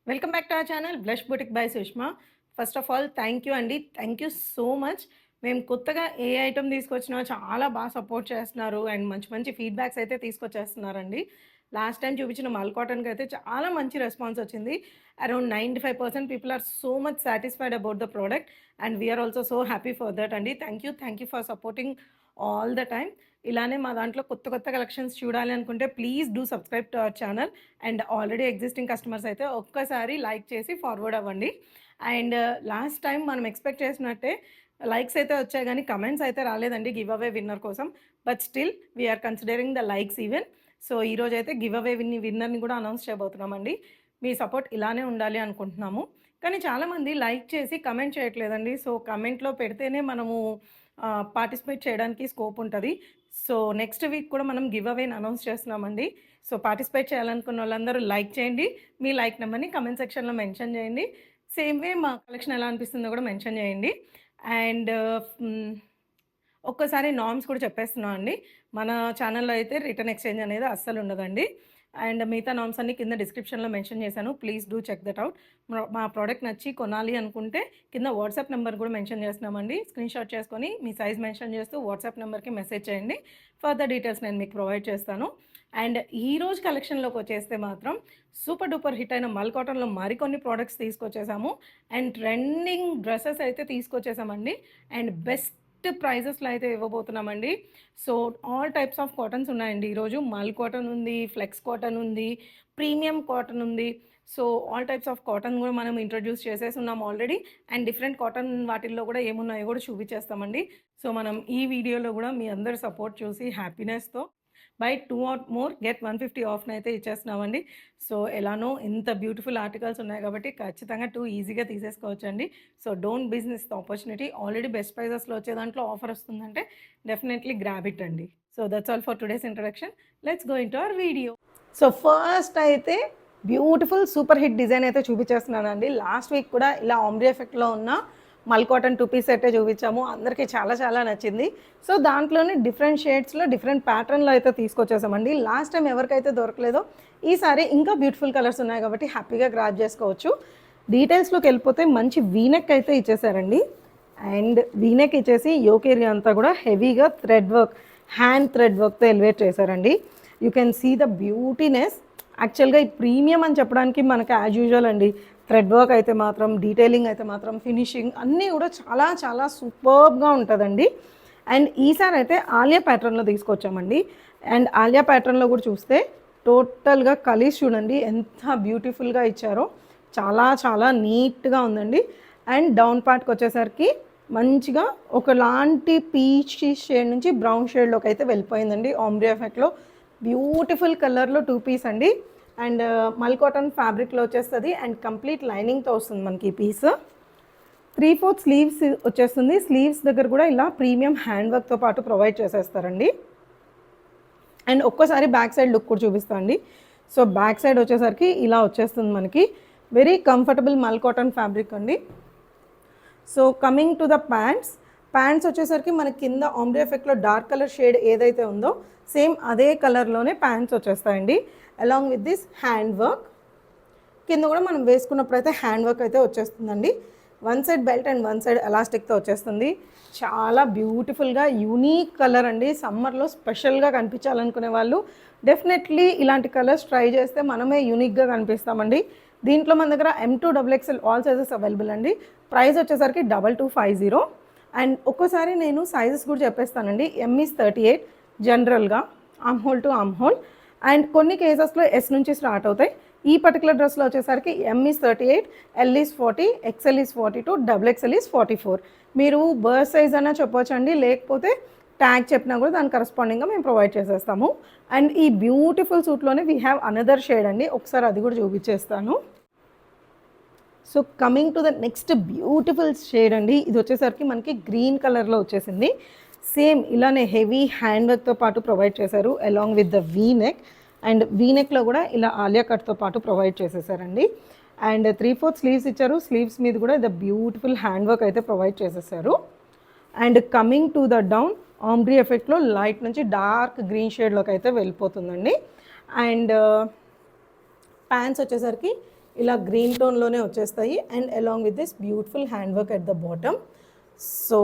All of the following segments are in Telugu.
Welcome back to our channel Blush Boutique by Sushma. First of all thank you అండి. Thank you so much. మేము కొత్తగా ఏ ఐటెమ్ తీసుకొచ్చినా చాలా బాగా సపోర్ట్ చేస్తున్నారు అండ్ మంచి మంచి ఫీడ్‌బ్యాక్స్ అయితే తీసుకొచ్చేస్తున్నారండి. లాస్ట్ టైమ్ చూపించిన మల్ కాటన్‌కి అయితే చాలా మంచి రెస్పాన్స్ వచ్చింది. Around 95% people are so much satisfied about the product and we are also so happy for that అండి. Thank you for supporting all the time. ఇలానే మా దాంట్లో కొత్త కొత్త కలెక్షన్స్ చూడాలి అనుకుంటే please do subscribe to our channel and already existing customers అయితే ఒక్కసారి లైక్ చేసి ఫార్వర్డ్ అవ్వండి. అండ్ లాస్ట్ టైం మనం ఎక్స్పెక్ట్ చేసినట్టే లైక్స్ అయితే వచ్చాయి కానీ కమెంట్స్ అయితే రాలేదండి గివ్ అవే విన్నర్ కోసం. But still we are considering the likes even. So ఈరోజు అయితే గివ్ అవే విన్నర్ని కూడా అనౌన్స్ చేయబోతున్నామండి. మీ సపోర్ట్ ఇలానే ఉండాలి అనుకుంటున్నాము. కానీ చాలామంది లైక్ చేసి కమెంట్ చేయట్లేదండి. సో కమెంట్లో పెడితేనే మనము పార్టిసిపేట్ చేయడానికి స్కోప్ ఉంటుంది. సో నెక్స్ట్ వీక్ కూడా మనం గివ్ అవేని అనౌన్స్ చేస్తున్నామండి. సో పార్టిసిపేట్ చేయాలనుకున్న వాళ్ళందరూ లైక్ చేయండి. మీ లైక్ నెంబర్ని కమెంట్ సెక్షన్లో మెన్షన్ చేయండి. సేమ్ వే మా కలెక్షన్ ఎలా అనిపిస్తుందో కూడా మెన్షన్ చేయండి. అండ్ ఒక్కసారి నార్మ్స్ కూడా చెప్పేస్తున్నాం అండి. మన ఛానల్లో అయితే రిటర్న్ ఎక్స్చేంజ్ అనేది అస్సలు ఉండదండి. అండ్ మిగతా నార్మ్స్ అన్ని కింద డిస్క్రిప్షన్లో మెన్షన్ చేశాను. Please do check that out. మా ప్రోడక్ట్ నచ్చి కొనాలి అనుకుంటే కింద వాట్సాప్ నెంబర్ కూడా మెన్షన్ చేస్తున్నామండి. స్క్రీన్ షాట్ చేసుకొని మీ సైజ్ మెన్షన్ చేస్తూ వాట్సాప్ నెంబర్కి మెసేజ్ చేయండి. ఫర్దర్ డీటెయిల్స్ నేను మీకు ప్రొవైడ్ చేస్తాను. అండ్ ఈరోజు కలెక్షన్లోకి వచ్చేస్తే మాత్రం సూపర్ డూపర్ హిట్ అయిన మల్ కాటన్లో మరికొన్ని ప్రోడక్ట్స్ తీసుకొచ్చేసాము. అండ్ ట్రెండింగ్ డ్రెస్సెస్ అయితే తీసుకొచ్చేసామండి. అండ్ బెస్ట్ ప్రైజెస్లో అయితే ఇవ్వబోతున్నామండి. So all types of cottons ఉన్నాయండి. ఈరోజు మల్ కాటన్ ఉంది, ఫ్లెక్స్ కాటన్ ఉంది, ప్రీమియం కాటన్ ఉంది. So all types of cotton కూడా మనం ఇంట్రడ్యూస్ చేసేసి ఉన్నాం ఆల్రెడీ. అండ్ డిఫరెంట్ కాటన్ వాటిల్లో కూడా ఏమున్నాయో కూడా చూపించేస్తామండి. సో మనం ఈ వీడియోలో కూడా మీ అందరి సపోర్ట్ చూసి హ్యాపీనెస్తో బై 2 ఆర్ మోర్ గెట్ 150 ఆఫ్ని అయితే ఇచ్చేస్తున్నామండి. సో ఎలానో ఇంత బ్యూటిఫుల్ ఆర్టికల్స్ ఉన్నాయి కాబట్టి ఖచ్చితంగా 2 ఈజీగా తీసేసుకోవచ్చండి. So don't business the opportunity. Already best ప్రైజెస్లో వచ్చే దాంట్లో ఆఫర్ వస్తుందంటే డెఫినెట్లీ గ్రాబ్ ఇట్ అండి. So that's all for today's introduction. Let's go in to our video. So first అయితే బ్యూటిఫుల్ సూపర్ హిట్ డిజైన్ అయితే చూపించేస్తున్నానండి. లాస్ట్ వీక్ కూడా ఇలా ఆమ్బ్రీ ఎఫెక్ట్లో ఉన్న మల్ కాటన్ 2 పీస్ సెట్టే చూపించాము. అందరికీ చాలా చాలా నచ్చింది. సో దాంట్లోనే డిఫరెంట్ షేడ్స్లో డిఫరెంట్ ప్యాటర్న్లో అయితే తీసుకొచ్చేసామండి. లాస్ట్ టైం ఎవరికైతే దొరకలేదో ఈసారి ఇంకా బ్యూటిఫుల్ కలర్స్ ఉన్నాయి కాబట్టి హ్యాపీగా గ్రాప్ చేసుకోవచ్చు. డీటెయిల్స్లోకి వెళ్ళిపోతే మంచి వీనెక్ అయితే ఇచ్చేసారండి. అండ్ వీనెక్ ఇచ్చేసి యోక్ ఏరియా అంతా కూడా హెవీగా థ్రెడ్ వర్క్, హ్యాండ్ థ్రెడ్ వర్క్తో ఎలివేట్ చేశారండి. You can see the beautyness. యాక్చువల్గా ఈ ప్రీమియం అని చెప్పడానికి మనకు యాజ్ యూజువల్ అండి. థ్రెడ్ వర్క్ అయితే మాత్రం, డీటెయిలింగ్ అయితే మాత్రం, ఫినిషింగ్ అన్నీ కూడా చాలా చాలా సూపర్బ్గా ఉంటుందండి. అండ్ ఈసారి అయితే ఆలియా ప్యాటర్న్లో తీసుకొచ్చామండి. అండ్ ఆలియా ప్యాటర్న్లో కూడా చూస్తే టోటల్గా కలీస్ చూడండి ఎంత బ్యూటిఫుల్గా ఇచ్చారో. చాలా చాలా నీట్గా ఉందండి. అండ్ డౌన్ పార్ట్కి వచ్చేసరికి మంచిగా ఒకలాంటి పీచ్ షేడ్ నుంచి బ్రౌన్ షేడ్లోకి అయితే వెళ్ళిపోయిందండి. ఆమ్బ్రీ ఎఫెక్ట్లో బ్యూటిఫుల్ కలర్లో 2 పీస్ అండి. అండ్ మల్ కాటన్ ఫ్యాబ్రిక్లో వచ్చేస్తుంది. అండ్ కంప్లీట్ లైనింగ్తో వస్తుంది మనకి ఈ పీస్. 3/4 స్లీవ్స్ వచ్చేస్తుంది. స్లీవ్స్ దగ్గర కూడా ఇలా ప్రీమియం హ్యాండ్ వర్క్తో పాటు ప్రొవైడ్ చేసేస్తారండి. అండ్ ఒక్కసారి బ్యాక్ సైడ్ లుక్ కూడా చూపిస్తాను అండి. సో బ్యాక్ సైడ్ వచ్చేసరికి ఇలా వచ్చేస్తుంది మనకి. Very comfortable mul cotton fabric అండి. So coming to the pants వచ్చేసరికి మనకి కింద ఆమ్బ్రీ ఎఫెక్ట్లో డార్క్ కలర్ షేడ్ ఏదైతే ఉందో సేమ్ అదే కలర్లోనే ప్యాంట్స్ వచ్చేస్తాయండి. Along with this hand work. కింద కూడా మనం వేసుకున్నప్పుడైతే హ్యాండ్ వర్క్ అయితే వచ్చేస్తుందండి. 1 సైడ్ బెల్ట్ అండ్ 1 సైడ్ ఎలాస్టిక్తో వచ్చేస్తుంది. చాలా బ్యూటిఫుల్గా యూనిక్ కలర్ అండి. సమ్మర్లో స్పెషల్గా కనిపించాలనుకునే వాళ్ళు డెఫినెట్లీ ఇలాంటి కలర్స్ ట్రై చేస్తే మనమే యూనిక్గా కనిపిస్తామండి. దీంట్లో మన దగ్గర M2XXL ఆల్ సైజెస్ అవైలబుల్ అండి. ప్రైస్ వచ్చేసరికి 2250. అండ్ ఒక్కోసారి నేను సైజెస్ కూడా చెప్పేస్తానండి. M is 38 జనరల్గా, arm whole to arm whole. And కొన్ని కేసెస్లో S నుంచి స్టార్ట్ అవుతాయి. ఈ పర్టికులర్ డ్రెస్లో వచ్చేసరికి M is 38, L is 40, XL is 42, XXL is 44. మీరు బర్త్ సైజ్ అన్నా చెప్పొచ్చు అండి, లేకపోతే ట్యాగ్ చెప్పినా కూడా దాని కరస్పాండింగ్గా మేము ప్రొవైడ్ చేసేస్తాము. అండ్ ఈ బ్యూటిఫుల్ సూట్లోనే వీ హ్యావ్ అనదర్ షేడ్ అండి. ఒకసారి అది కూడా చూపించేస్తాను. So coming to the next beautiful shade అండి. ఇది వచ్చేసరికి మనకి గ్రీన్ కలర్లో వచ్చేసింది. సేమ్ ఇలానే హెవీ హ్యాండ్ వర్క్తో పాటు ప్రొవైడ్ చేశారు along with the V-neck. And వీనెక్లో కూడా ఇలా ఆలియా కట్తో పాటు ప్రొవైడ్ చేసేసారండి. అండ్ 3/4 స్లీవ్స్ ఇచ్చారు. స్లీవ్స్ మీద కూడా ద బ్యూటిఫుల్ హ్యాండ్ వర్క్ అయితే ప్రొవైడ్ చేసేసారు. And coming to the down ombre ఎఫెక్ట్లో లైట్ నుంచి డార్క్ గ్రీన్ షేడ్లోకి అయితే వెళ్ళిపోతుందండి. అండ్ ప్యాంట్స్ వచ్చేసరికి ఇలా గ్రీన్ టోన్లోనే వచ్చేస్తాయి and along with this beautiful hand work at the bottom. So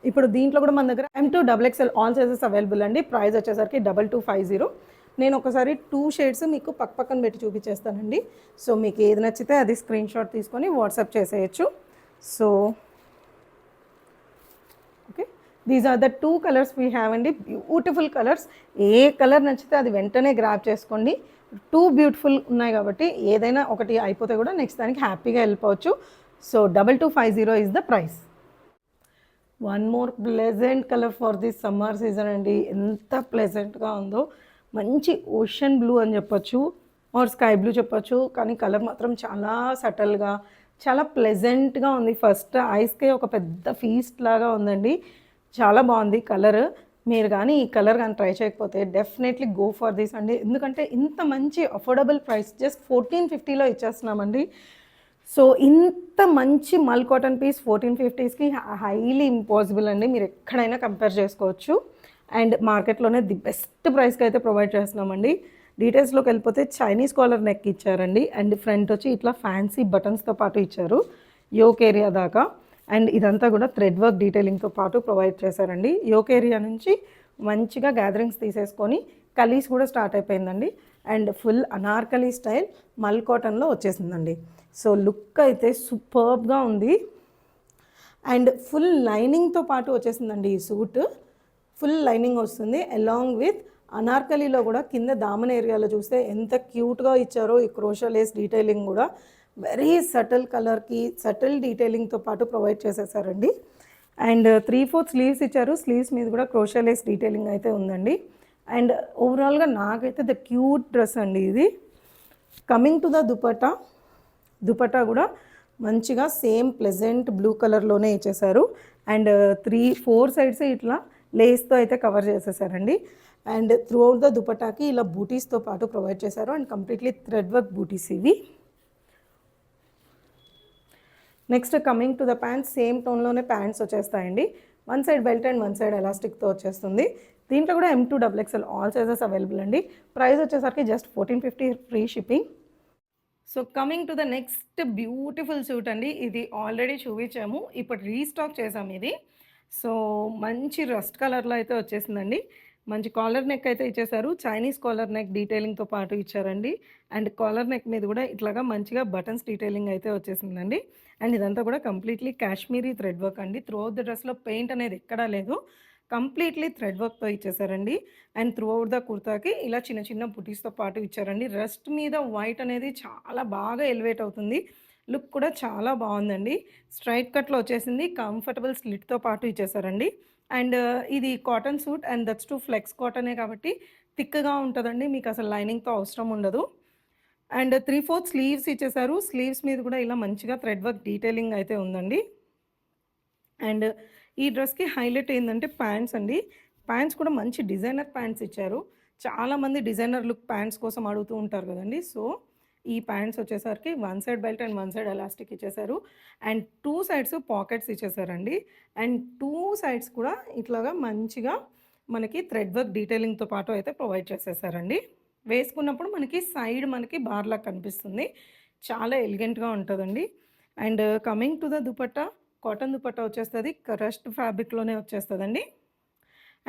ఇప్పుడు దీంట్లో కూడా మన దగ్గర M2XXL ఆల్ సైజెస్ అవైలబుల్ అండి. ప్రైస్ వచ్చేసరికి 2250. నేను ఒకసారి 2 షేడ్స్ మీకు పక్కన పెట్టి చూపించేస్తానండి. సో మీకు ఏది నచ్చితే అది స్క్రీన్ షాట్ తీసుకొని వాట్సాప్ చేసేయచ్చు. So okay, these are the 2 colours we have అండి. Beautiful colours. ఏ కలర్ నచ్చితే అది వెంటనే గ్రాప్ చేసుకోండి. 2 బ్యూటిఫుల్ ఉన్నాయి కాబట్టి ఏదైనా ఒకటి అయిపోతే కూడా నెక్స్ట్ దానికి హ్యాపీగా వెళ్ళిపోవచ్చు. So 2250 is the price. One more pleasant colour for this summer season అండి. ఎంత ప్లెజెంట్గా ఉందో. మంచి ఓషన్ బ్లూ అని చెప్పొచ్చు ఆర్ స్కై బ్లూ చెప్పొచ్చు, కానీ కలర్ మాత్రం చాలా సటల్గా చాలా ప్లెజెంట్గా ఉంది. ఫస్ట్ ఐస్కే ఒక పెద్ద ఫీస్ట్ లాగా ఉందండి. చాలా బాగుంది కలర్. మీరు కానీ ఈ కలర్ కానీ ట్రై చేయకపోతే డెఫినెట్లీ గో ఫర్ దిస్ అండి. ఎందుకంటే ఇంత మంచి అఫోర్డబుల్ ప్రైస్ జస్ట్ 1450లో ఇచ్చేస్తున్నామండి. సో ఇంత మంచి మల్ కాటన్ పీస్ 1450కి హైలీ ఇంపాసిబుల్ అండి. మీరు ఎక్కడైనా కంపేర్ చేసుకోవచ్చు. అండ్ మార్కెట్లోనే ది బెస్ట్ ప్రైస్కి అయితే ప్రొవైడ్ చేస్తున్నామండి. డీటెయిల్స్లోకి వెళ్ళిపోతే చైనీస్ కాలర్ నెక్ ఇచ్చారండి. అండ్ ఫ్రంట్ వచ్చి ఇట్లా ఫ్యాన్సీ బటన్స్తో పాటు ఇచ్చారు యోక్ ఏరియా దాకా. అండ్ ఇదంతా కూడా థ్రెడ్ వర్క్ డీటెయిలింగ్తో పాటు ప్రొవైడ్ చేశారండి. యోక్ ఏరియా నుంచి మంచిగా గ్యాదరింగ్స్ తీసేసుకొని కలీస్ కూడా స్టార్ట్ అయిపోయిందండి. అండ్ ఫుల్ అనార్కలీ స్టైల్ మల్ కాటన్లో వచ్చేసిందండి. సో లుక్ అయితే సూపర్బ్గా ఉంది. అండ్ ఫుల్ లైనింగ్తో పాటు వచ్చేసిందండి ఈ సూట్. ఫుల్ లైనింగ్ వస్తుంది అలాంగ్ విత్ అనార్కలీలో కూడా కింద దామన్ ఏరియాలో చూస్తే ఎంత క్యూట్గా ఇచ్చారో ఈ క్రోషా లేస్ డీటెయిలింగ్ కూడా వెరీ సటిల్ కలర్కి సటిల్ డీటెయిలింగ్తో పాటు ప్రొవైడ్ చేసేసారండి. అండ్ 3/4 స్లీవ్స్ ఇచ్చారు. స్లీవ్స్ మీద కూడా క్రోషా లేస్ డీటెయిలింగ్ అయితే ఉందండి. అండ్ ఓవరాల్గా నాకైతే ద క్యూట్ డ్రెస్ అండి ఇది. కమింగ్ టు ద దుపట్టా కూడా మంచిగా సేమ్ ప్లెజెంట్ బ్లూ కలర్లోనే ఇచ్చేసారు. అండ్ 3-4 సైడ్స్ ఇట్లా లేస్తో అయితే కవర్ చేసేసారండి. అండ్ త్రూ అవుట్ ద దుపట్టాకి ఇలా బూటీస్తో పాటు ప్రొవైడ్ చేశారు. అండ్ కంప్లీట్లీ థ్రెడ్ వర్క్ బూటీస్ ఇవి. Next coming to the pants, same టోన్లోనే ప్యాంట్స్ వచ్చేస్తాయండి. One side belt and one side ఎలాస్టిక్తో వచ్చేస్తుంది. దీంట్లో కూడా M2XXL ఆల్ సైజెస్ అవైలబుల్ అండి. ప్రైస్ వచ్చేసరికి just 1450 free shipping. So coming to the next beautiful suit అండి. ఇది ఆల్రెడీ చూపించాము, ఇప్పుడు రీస్టాక్ చేసాము ఇది. సో మంచి రస్ట్ కలర్లో అయితే వచ్చేసిందండి. మంచి కాలర్ నెక్ అయితే ఇచ్చేసారు. చైనీస్ కాలర్ నెక్ డీటెయిలింగ్తో పాటు ఇచ్చారండి. అండ్ కాలర్ నెక్ మీద కూడా ఇట్లాగా మంచిగా బటన్స్ డీటెయిలింగ్ అయితే వచ్చేసిందండి. అండ్ ఇదంతా కూడా కంప్లీట్లీ కాశ్మీరీ థ్రెడ్ వర్క్ అండి. త్రూ అవుట్ ద డ్రెస్లో పెయింట్ అనేది ఎక్కడా లేదు, కంప్లీట్లీ థ్రెడ్ వర్క్తో ఇచ్చేసారండి. అండ్ త్రూ అవుట్ ద కుర్తాకి ఇలా చిన్న చిన్న బుటీస్తో పాటు ఇచ్చారండి. రస్ట్ మీద వైట్ అనేది చాలా బాగా ఎలివేట్ అవుతుంది. లుక్ కూడా చాలా బాగుందండి. స్ట్రైట్ కట్లో వచ్చేసింది. కంఫర్టబుల్ స్లిట్తో పాటు ఇచ్చేసారండి. అండ్ ఇది cotton suit and that's too flex కాటనే కాబట్టి థిక్గా ఉంటుందండి. మీకు అసలు లైనింగ్తో అవసరం ఉండదు. అండ్ 3/4 స్లీవ్స్ ఇచ్చేసారు. స్లీవ్స్ మీద కూడా ఇలా మంచిగా థ్రెడ్ వర్క్ డీటెయిలింగ్ అయితే ఉందండి. అండ్ ఈ డ్రెస్కి హైలైట్ ఏంటంటే ప్యాంట్స్ అండి. ప్యాంట్స్ కూడా మంచి డిజైనర్ ప్యాంట్స్ ఇచ్చారు. చాలామంది డిజైనర్ లుక్ ప్యాంట్స్ కోసం అడుగుతూ ఉంటారు కదండి. సో ఈ ప్యాంట్స్ వచ్చేసరికి one side belt and one side elastic ఇచ్చేసారు. అండ్ 2 సైడ్స్ పాకెట్స్ ఇచ్చేసారండి. అండ్ 2 సైడ్స్ కూడా ఇట్లాగా మంచిగా మనకి థ్రెడ్ వర్క్ డీటెయిలింగ్తో పాటు అయితే ప్రొవైడ్ చేసేసారండి. వేసుకున్నప్పుడు మనకి సైడ్ మనకి బార్లా కనిపిస్తుంది. చాలా ఎలిగెంట్గా ఉంటుందండి. And coming to the dupatta, cotton dupatta వచ్చేస్తుంది. క్రష్డ్ ఫ్యాబ్రిక్లోనే వచ్చేస్తుందండి.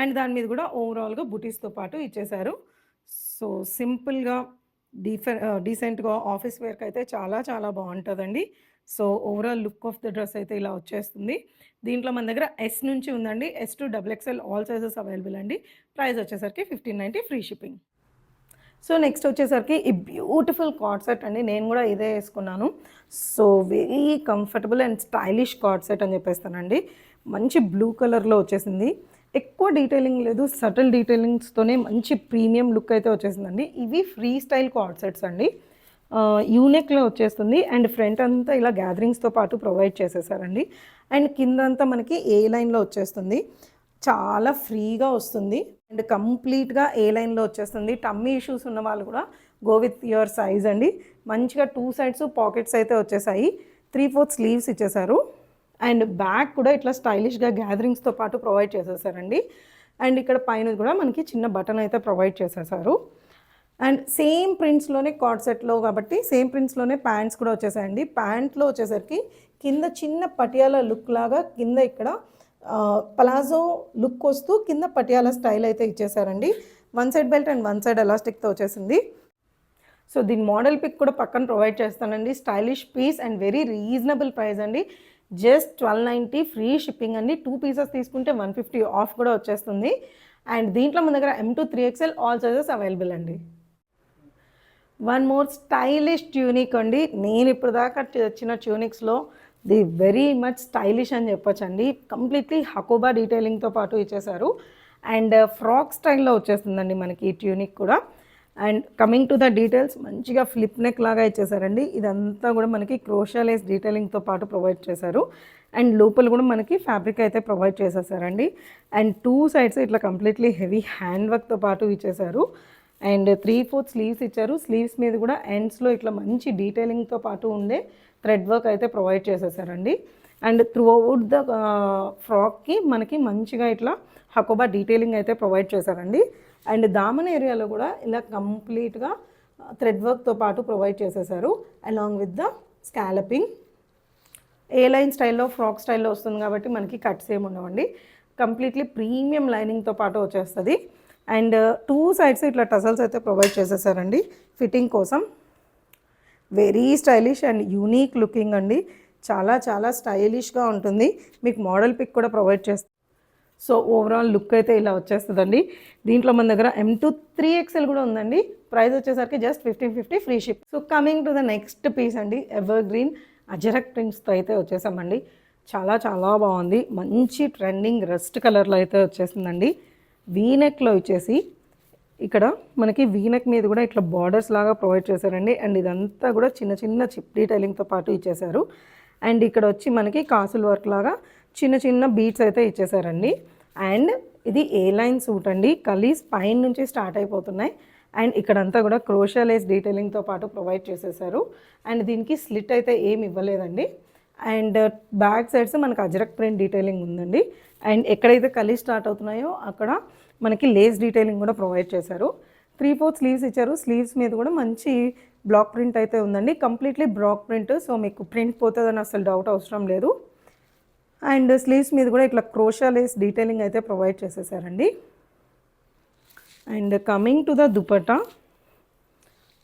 అండ్ దాని మీద కూడా ఓవరాల్గా బుటీస్తో పాటు ఇచ్చేసారు. సో సింపుల్గా డీసెంట్గా ఆఫీస్ వేర్కి అయితే చాలా చాలా బాగుంటుందండి. So overall look of the dress అయితే ఇలా వచ్చేస్తుంది. దీంట్లో మన దగ్గర S నుంచి ఉందండి. S2XXL ఆల్ సైజెస్ అవైలబుల్ అండి. ప్రైస్ వచ్చేసరికి 1590 ఫ్రీ షిప్పింగ్. సో నెక్స్ట్ వచ్చేసరికి ఈ బ్యూటిఫుల్ కార్డ్ సెట్ అండి. నేను కూడా ఇదే వేసుకున్నాను. So very comfortable and stylish card set అని చెప్పేస్తానండి. మంచి బ్లూ కలర్లో వచ్చేసింది. ఎక్కువ డీటెయిలింగ్ లేదు, సటిల్ డీటెయిలింగ్స్తోనే మంచి ప్రీమియం లుక్ అయితే వచ్చేసిందండి. ఇవి ఫ్రీ స్టైల్ కార్డ్ సెట్స్ అండి. యూనెక్లో వచ్చేస్తుంది. అండ్ ఫ్రంట్ అంతా ఇలా గ్యాదరింగ్స్తో పాటు ప్రొవైడ్ చేసేసారండి. అండ్ కింద అంతా మనకి ఏ లైన్లో వచ్చేస్తుంది. చాలా ఫ్రీగా వస్తుంది అండ్ కంప్లీట్గా ఏ లైన్లో వచ్చేస్తుంది. టమ్మీ ఇష్యూస్ ఉన్న వాళ్ళు కూడా గో విత్ యువర్ సైజ్ అండి. మంచిగా 2 సైడ్స్ పాకెట్స్ అయితే వచ్చేసాయి. 3/4 స్లీవ్స్ ఇచ్చేసారు. అండ్ బ్యాక్ కూడా ఇట్లా స్టైలిష్గా గ్యాదరింగ్స్తో పాటు ప్రొవైడ్ చేసేసారండి. అండ్ ఇక్కడ పైన కూడా మనకి చిన్న బటన్ అయితే ప్రొవైడ్ చేసేసారు. అండ్ సేమ్ ప్రింట్స్లోనే కార్డ్ సెట్లో కాబట్టి సేమ్ ప్రింట్స్లోనే ప్యాంట్స్ కూడా వచ్చేసాయండి. ప్యాంట్లో వచ్చేసరికి కింద చిన్న పటియాలా లుక్ లాగా కింద ఇక్కడ పలాజో లుక్ వస్తూ కింద పటియాలా స్టైల్ అయితే ఇచ్చేసారండి. One side belt and one side ఎలాస్టిక్తో వచ్చేసింది. సో దీని మోడల్ పిక్ కూడా పక్కన ప్రొవైడ్ చేస్తానండి. Stylish piece and very reasonable price అండి. జస్ట్ 1290 ఫ్రీ షిప్పింగ్ అండి. 2 పీసెస్ తీసుకుంటే 150 ఆఫ్ కూడా వచ్చేస్తుంది. అండ్ దీంట్లో మన దగ్గర M to 3XL all sizes available అండి. వన్ మోర్ స్టైలిష్ ట్యూనిక్ అండి. నేను ఇప్పుడు దాకా వచ్చిన ట్యూనిక్స్లో ది వెరీ మచ్ స్టైలిష్ అని చెప్పొచ్చండి. కంప్లీట్లీ హకోబా డీటెయిలింగ్తో పాటు ఇచ్చేసారు. అండ్ ఫ్రాక్ స్టైల్లో వచ్చేస్తుందండి మనకి ఈ ట్యూనిక్ కూడా. And coming to the details, మంచిగా ఫ్లిప్ నెక్ లాగా ఇచ్చేసారండి. ఇదంతా కూడా మనకి క్రోషియా డీటెయిలింగ్తో పాటు ప్రొవైడ్ చేశారు. అండ్ లోపల కూడా మనకి ఫ్యాబ్రిక్ అయితే ప్రొవైడ్ చేసేసారండి. అండ్ 2 సైడ్స్ ఇట్లా కంప్లీట్లీ హెవీ హ్యాండ్ వర్క్తో పాటు ఇచ్చేసారు. అండ్ 3/4 స్లీవ్స్ ఇచ్చారు. స్లీవ్స్ మీద కూడా ఎండ్స్లో ఇట్లా మంచి డీటెయిలింగ్తో పాటు ఉండే థ్రెడ్ వర్క్ అయితే ప్రొవైడ్ చేసేసారండి. అండ్ త్రూ అవుట్ ద ఫ్రాక్కి మనకి మంచిగా ఇట్లా హకోబా డీటెయిలింగ్ అయితే ప్రొవైడ్ చేశారండి. అండ్ దామన్ ఏరియాలో కూడా ఇలా కంప్లీట్గా థ్రెడ్ వర్క్తో పాటు ప్రొవైడ్ చేసేసారు along with the scalloping. A line స్టైల్లో ఫ్రాక్ స్టైల్లో వస్తుంది కాబట్టి మనకి కట్స్ ఏమి ఉండవండి. కంప్లీట్లీ ప్రీమియం లైనింగ్తో పాటు వచ్చేస్తుంది. అండ్ 2 సైడ్స్ ఇట్లా టసల్స్ అయితే ప్రొవైడ్ చేసేసారండి ఫిట్టింగ్ కోసం. Very stylish and unique looking అండి. చాలా చాలా స్టైలిష్గా ఉంటుంది. మీకు మోడల్ పిక్ కూడా ప్రొవైడ్ చేస్తాను. సో ఓవరాల్ లుక్ అయితే ఇలా వచ్చేస్తుందండి. దీంట్లో మన దగ్గర M to 3XL కూడా ఉందండి. ప్రైస్ వచ్చేసరికి just 1550 free ship. So coming to the next piece అండి, ఎవర్ గ్రీన్ అజరక్ ప్రింట్స్తో అయితే వచ్చేసామండి. చాలా చాలా బాగుంది. మంచి ట్రెండింగ్ రస్ట్ కలర్లో అయితే వచ్చేసిందండి. వీనెక్లో వచ్చేసి ఇక్కడ మనకి వీనెక్ మీద కూడా ఇట్లా బార్డర్స్ లాగా ప్రొవైడ్ చేశారండి. అండ్ ఇదంతా కూడా చిన్న చిన్న చిప్ డీటెయిలింగ్తో పాటు ఇచ్చేశారు. అండ్ ఇక్కడ వచ్చి మనకి కాసుల్ వర్క్ లాగా చిన్న చిన్న బీట్స్ అయితే ఇచ్చేసారండి. అండ్ ఇది ఏ లైన్ సూట్ అండి. కలీస్ పైన నుంచి స్టార్ట్ అయిపోతున్నాయి. అండ్ ఇక్కడంతా కూడా క్రోషియా డీటెయిలింగ్తో పాటు ప్రొవైడ్ చేసేసారు. అండ్ దీనికి స్లిట్ అయితే ఏమి ఇవ్వలేదండి. అండ్ బ్యాక్ సైడ్స్ మనకు అజరక్ ప్రింట్ డీటెయిలింగ్ ఉందండి. అండ్ ఎక్కడైతే కలీస్ స్టార్ట్ అవుతున్నాయో అక్కడ మనకి లేస్ డీటెయిలింగ్ కూడా ప్రొవైడ్ చేశారు. 3/4 స్లీవ్స్ ఇచ్చారు. స్లీవ్స్ మీద కూడా మంచి బ్లాక్ ప్రింట్ అయితే ఉందండి. Completely block print. సో మీకు ప్రింట్ పోతుందని అసలు డౌట్ అవసరం లేదు. అండ్ స్లీవ్స్ మీద కూడా ఇట్లా క్రోషియా డీటెయిలింగ్ అయితే ప్రొవైడ్ చేసేసారండి. And coming to the dupatta,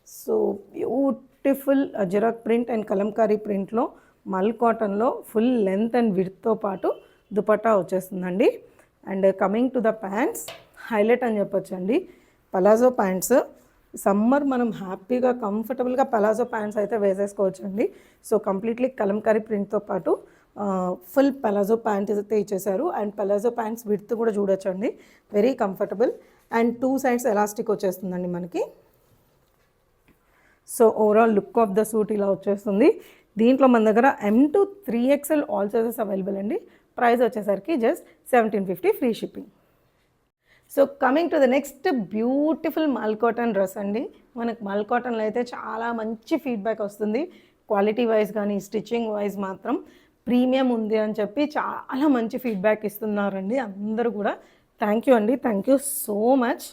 so beautiful Ajrak print and Kalamkari ప్రింట్లో మల్ కాటన్లో ఫుల్ లెంత్ అండ్ విడ్త్తో పాటు దుపట్టా వచ్చేస్తుందండి. And coming to the pants, highlight అని చెప్పొచ్చండి. పలాజో ప్యాంట్స్ సమ్మర్ మనం హ్యాపీగా కంఫర్టబుల్గా పలాజో ప్యాంట్స్ అయితే వేసేసుకోవచ్చండి. సో కంప్లీట్లీ కలంకారీ ప్రింట్తో పాటు ఫుల్ పలాజో ప్యాంట్ అయితే ఇచ్చేసారు. అండ్ పలాజో ప్యాంట్స్ విడ్త్ కూడా చూడొచ్చండి, very comfortable. And 2 sides elastic వచ్చేస్తుందండి మనకి. So overall look of the suit ఇలా వచ్చేస్తుంది. దీంట్లో మన దగ్గర M to 3XL all sizes available అండి. ప్రైస్ వచ్చేసరికి just 1750 free shipping. So coming to the next beautiful మల్ కాటన్ డ్రెస్ అండి. మనకు మల్ కాటన్లో అయితే చాలా మంచి ఫీడ్బ్యాక్ వస్తుంది. క్వాలిటీ వైజ్ కానీ స్టిచ్చింగ్ వైజ్ మాత్రం ప్రీమియం ఉంది అని చెప్పి చాలా మంచి ఫీడ్బ్యాక్ ఇస్తున్నారండి అందరూ కూడా. థ్యాంక్ యూ అండి, థ్యాంక్ యూ సో మచ్.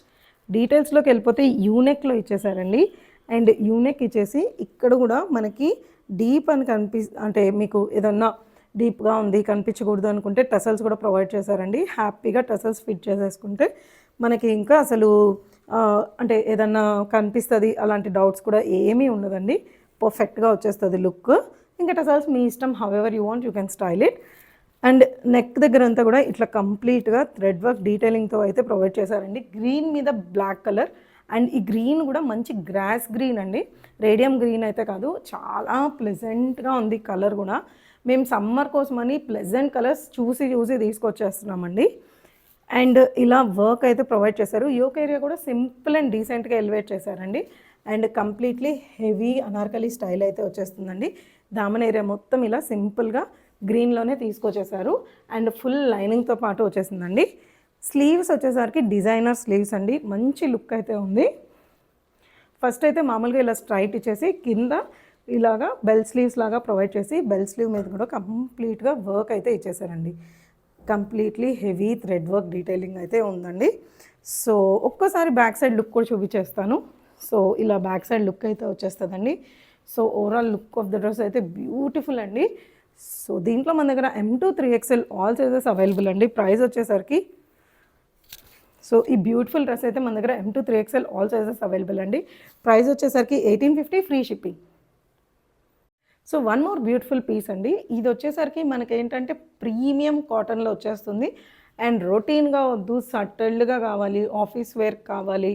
డీటెయిల్స్లోకి వెళ్ళిపోతే యూనెక్లో ఇచ్చేసారండి. అండ్ యూనెక్ ఇచ్చేసి ఇక్కడ కూడా మనకి డీప్ అని అంటే మీకు ఏదన్నా డీప్గా ఉంది కనిపించకూడదు అనుకుంటే టసల్స్ కూడా ప్రొవైడ్ చేశారండి. హ్యాపీగా టసల్స్ ఫిట్ చేసేసుకుంటే మనకి ఇంకా అసలు అంటే ఏదన్నా కనిపిస్తుంది అలాంటి డౌట్స్ కూడా ఏమీ ఉండదండి. పర్ఫెక్ట్గా వచ్చేస్తుంది లుక్. ఇంకా టసల్స్ మీ ఇష్టం, however you want you can style it. And neck దగ్గర అంతా కూడా ఇట్లా కంప్లీట్గా థ్రెడ్ వర్క్ డీటెయిలింగ్తో అయితే ప్రొవైడ్ చేశారండి. గ్రీన్ మీద బ్లాక్ కలర్. అండ్ ఈ గ్రీన్ కూడా మంచి గ్రాస్ గ్రీన్ అండి, రేడియం గ్రీన్ అయితే కాదు. చాలా ప్లెజెంట్గా ఉంది కలర్ కూడా. మేము సమ్మర్ కోసమని ప్లెజెంట్ కలర్స్ చూసి తీసుకొచ్చేస్తున్నామండి. అండ్ ఇలా వర్క్ అయితే ప్రొవైడ్ చేశారు. యోక్ ఏరియా కూడా సింపుల్ అండ్ డీసెంట్గా ఎలివేట్ చేశారండి. And completely heavy Anarkali style అయితే వచ్చేస్తుందండి. దామన్ ఏరియా మొత్తం ఇలా సింపుల్గా గ్రీన్లోనే తీసుకొచ్చేసారు. అండ్ ఫుల్ లైనింగ్తో పాటు వచ్చేసిందండి. స్లీవ్స్ వచ్చేసరికి డిజైనర్ స్లీవ్స్ అండి, మంచి లుక్ అయితే ఉంది. ఫస్ట్ అయితే మామూలుగా ఇలా స్ట్రైట్ ఇచ్చేసి కింద ఇలాగా బెల్ స్లీవ్స్ లాగా ప్రొవైడ్ చేసి బెల్ స్లీవ్ మీద కూడా కంప్లీట్గా వర్క్ అయితే ఇచ్చేసారండి. Completely heavy thread work detailing అయితే ఉందండి. సో ఒక్కసారి బ్యాక్ సైడ్ లుక్ కూడా చూపించేస్తాను. సో ఇలా బ్యాక్ సైడ్ లుక్ అయితే వచ్చేస్తుందండి. So overall look of the dress అయితే బ్యూటిఫుల్ అండి. సో దీంట్లో మన దగ్గర M2 3XL all sizes available అండి. ప్రైస్ వచ్చేసరికి సో ఈ బ్యూటిఫుల్ డ్రెస్ అయితే మన దగ్గర M2 3XL all sizes available అండి. ప్రైస్ వచ్చేసరికి 1850 free shipping. So one more beautiful piece అండి. ఇది వచ్చేసరికి మనకేంటంటే ప్రీమియం కాటన్లో వచ్చేస్తుంది. అండ్ రొటీన్గా వద్దు, సటిల్డ్గా కావాలి, ఆఫీస్ వేర్ కావాలి,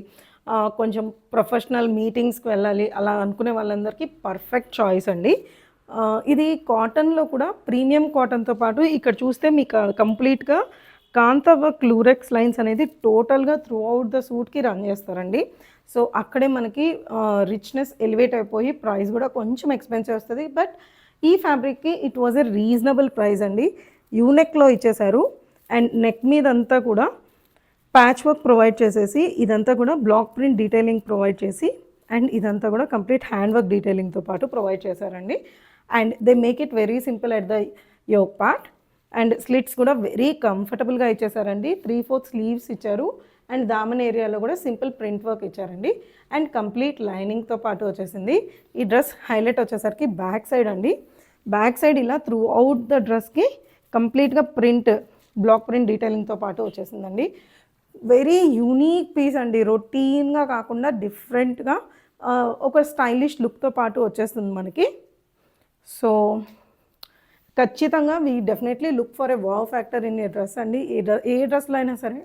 కొంచెం ప్రొఫెషనల్ మీటింగ్స్కి వెళ్ళాలి అలా అనుకునే వాళ్ళందరికీ పర్ఫెక్ట్ చాయిస్ అండి. ఇది కాటన్లో కూడా ప్రీమియం కాటన్తో పాటు ఇక్కడ చూస్తే మీకు కంప్లీట్గా కాంతా వర్క్ లూరెక్స్ లైన్స్ అనేది టోటల్గా త్రూ అవుట్ ద సూట్కి రన్ చేస్తారండి. సో అక్కడే మనకి రిచ్నెస్ ఎలివేట్ అయిపోయి ప్రైస్ కూడా కొంచెం ఎక్స్పెన్సివ్ వస్తుంది. బట్ ఈ ఫ్యాబ్రిక్కి it was a reasonable price అండి. యూనెక్లో ఇచ్చేశారు అండ్ నెక్ మీద అంతా కూడా ప్యాచ్ వర్క్ ప్రొవైడ్ చేసేసి ఇదంతా కూడా బ్లాక్ ప్రింట్ డీటెయిలింగ్ ప్రొవైడ్ చేసి అండ్ ఇదంతా కూడా కంప్లీట్ హ్యాండ్ వర్క్ డీటెయిలింగ్తో పాటు ప్రొవైడ్ చేశారండి. And they make it very simple at the yoke part. And slits కూడా వెరీ కంఫర్టబుల్గా ఇచ్చేసారండి. 3/4 స్లీవ్స్ ఇచ్చారు అండ్ దామన్ ఏరియాలో కూడా సింపుల్ ప్రింట్ వర్క్ ఇచ్చారండి. అండ్ కంప్లీట్ లైనింగ్తో పాటు వచ్చేసింది. ఈ డ్రెస్ హైలైట్ వచ్చేసరికి బ్యాక్ సైడ్ అండి. బ్యాక్ సైడ్ ఇలా త్రూ అవుట్ ద డ్రెస్కి కంప్లీట్గా ప్రింట్ బ్లాక్ ప్రింట్ డీటెయిలింగ్తో పాటు వచ్చేసిందండి. వెరీ యూనిక్ పీస్ అండి. రొటీన్గా కాకుండా డిఫరెంట్గా ఒక స్టైలిష్ లుక్తో పాటు వచ్చేస్తుంది మనకి. సో ఖచ్చితంగా we definitely look for a wow factor in a dress అండి. ఏ డ్రెస్లో అయినా సరే